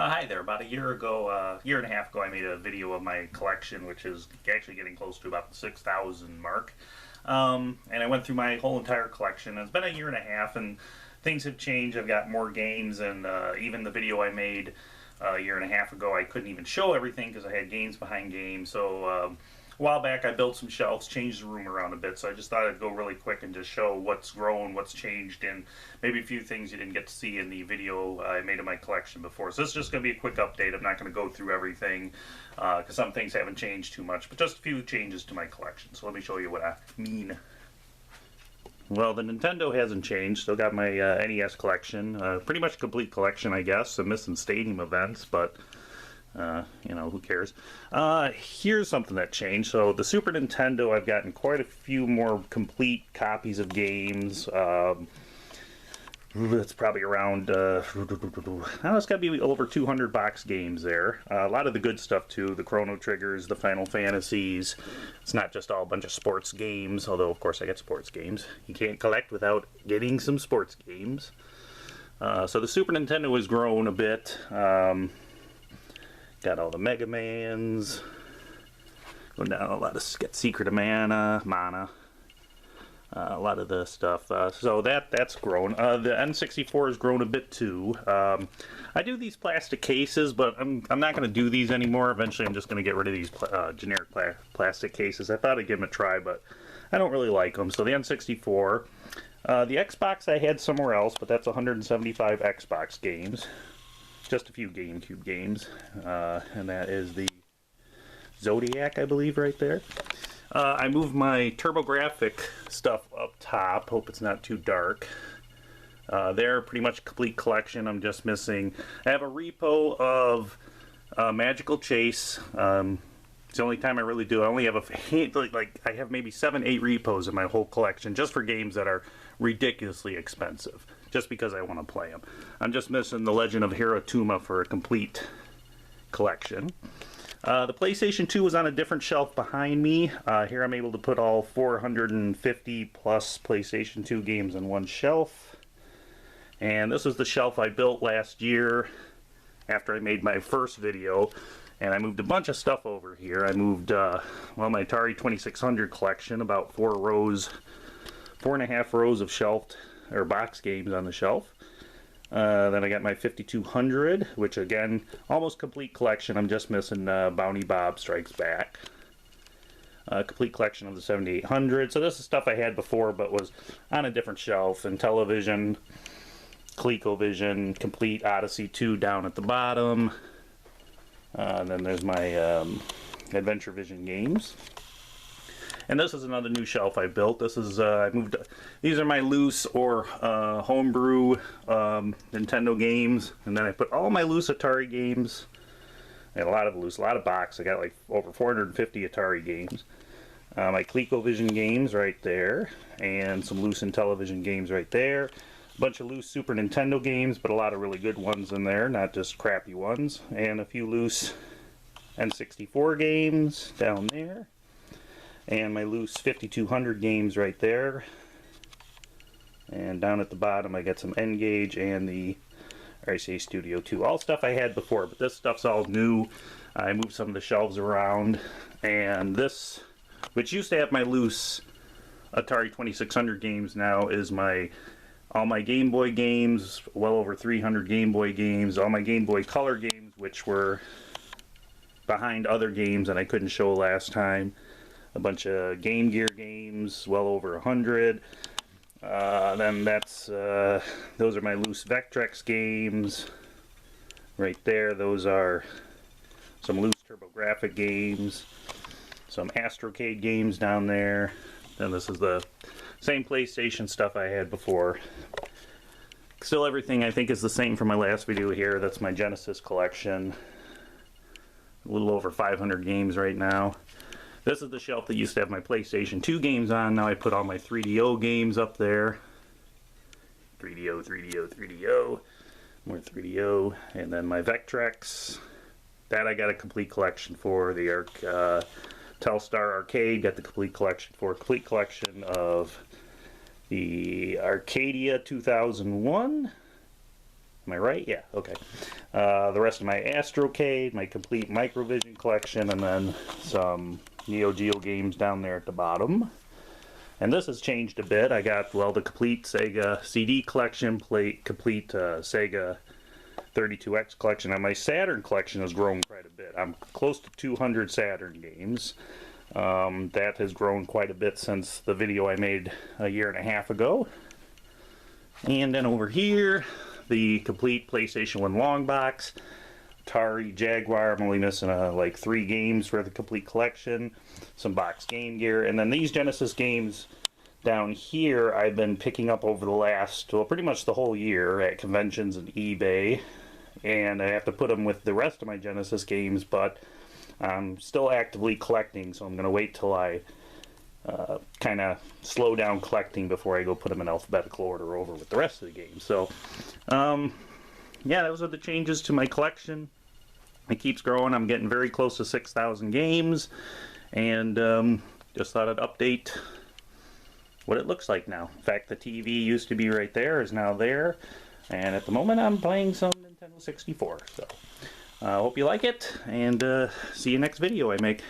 Hi there. About a year ago, year and a half ago, I made a video of my collection, which is actually getting close to about the 6,000 mark. And I went through my whole entire collection. It's been a year and a half, and things have changed. I've got more games, and even the video I made a year and a half ago, I couldn't even show everything because I had games behind games. So a while back, I built some shelves, changed the room around a bit. So I just thought I'd go really quick and just show what's grown, what's changed, and maybe a few things you didn't get to see in the video I made of my collection before. So this is just going to be a quick update. I'm not going to go through everything because some things haven't changed too much, but just a few changes to my collection. So let me show you what I mean. Well, the Nintendo hasn't changed. Still got my NES collection. Pretty much a complete collection, I guess. I'm missing stadium events, but you know, who cares? Here's something that changed. So the Super Nintendo, I've gotten quite a few more complete copies of games. It's probably around, it's got to be over 200 box games there. A lot of the good stuff too, the Chrono Triggers, the Final Fantasies. It's not just all a bunch of sports games, although of course I get sports games. You can't collect without getting some sports games. So the Super Nintendo has grown a bit. Got all the Mega Mans. Going down a lot of Secret of Mana. A lot of the stuff. So that's grown. The N64 has grown a bit too. I do these plastic cases, but I'm not going to do these anymore. Eventually I'm just going to get rid of these generic plastic cases. I thought I'd give them a try, but I don't really like them. So the N64. The Xbox I had somewhere else, but that's 175 Xbox games. Just a few GameCube games, and that is the Zodiac, I believe, right there. I moved my TurboGrafx stuff up top. Hope it's not too dark. They're pretty much a complete collection. I'm just missing. I have a repo of Magical Chase. It's the only time I really do. I only have I have maybe 7-8 repos in my whole collection just for games that are ridiculously expensive, just because I want to play them. I'm just missing The Legend of Hiratuma for a complete collection. The PlayStation 2 was on a different shelf behind me. Here I'm able to put all 450 plus PlayStation 2 games on one shelf. And this was the shelf I built last year after I made my first video. And I moved a bunch of stuff over here. I moved, my Atari 2600 collection, about 4.5 rows of shelved or box games on the shelf. Then I got my 5200, which again, almost complete collection. I'm just missing Bounty Bob Strikes Back. Complete collection of the 7800. So this is stuff I had before, but was on a different shelf. And Television, ColecoVision, Complete Odyssey 2 down at the bottom. And then there's my Adventure Vision games. And this is another new shelf I built. This is, these are my loose or homebrew Nintendo games. And then I put all my loose Atari games. I had a lot of box. I got like over 450 Atari games. My ColecoVision games right there. And some loose Intellivision games right there. A bunch of loose Super Nintendo games, but a lot of really good ones in there, not just crappy ones. And a few loose N64 games down there. And my loose 5200 games right there. And down at the bottom I got some N-Gage and the RCA Studio 2. All stuff I had before, but this stuff's all new. I moved some of the shelves around. And this, which used to have my loose Atari 2600 games, now is all my Game Boy games, well over 300 Game Boy games, all my Game Boy Color games, which were behind other games that I couldn't show last time. A bunch of Game Gear games, well over 100. Then those are my loose Vectrex games right there. Those are some loose TurboGrafx games, some Astrocade games down there. Then this is the same PlayStation stuff I had before. Still everything I think is the same from my last video here. That's my Genesis collection. A little over 500 games right now. This is the shelf that used to have my PlayStation 2 games on. Now I put all my 3DO games up there. 3DO. More 3DO. And then my Vectrex. That I got a complete collection for. The Telstar Arcade got the complete collection for. Complete collection of the Arcadia 2001. Am I right? Yeah, okay. The rest of my Astrocade, my complete Microvision collection, and then some Neo Geo games down there at the bottom. And this has changed a bit. I got, well, the complete Sega CD collection, complete Sega 32X collection, and my Saturn collection has grown quite a bit. I'm close to 200 Saturn games. That has grown quite a bit since the video I made a year and a half ago. And then over here, the complete PlayStation 1 long box, Atari, Jaguar. I'm only missing like 3 games for the complete collection, some box game gear, and then these Genesis games down here I've been picking up over the last, well, pretty much the whole year at conventions and eBay, and I have to put them with the rest of my Genesis games, but I'm still actively collecting, so I'm going to wait till I kind of slow down collecting before I go put them in alphabetical order over with the rest of the games. So, yeah, those are the changes to my collection. It keeps growing. I'm getting very close to 6,000 games, and just thought I'd update what it looks like now. In fact, the TV used to be right there, is now there, and at the moment I'm playing some Nintendo 64. So, I hope you like it, and see you next video I make.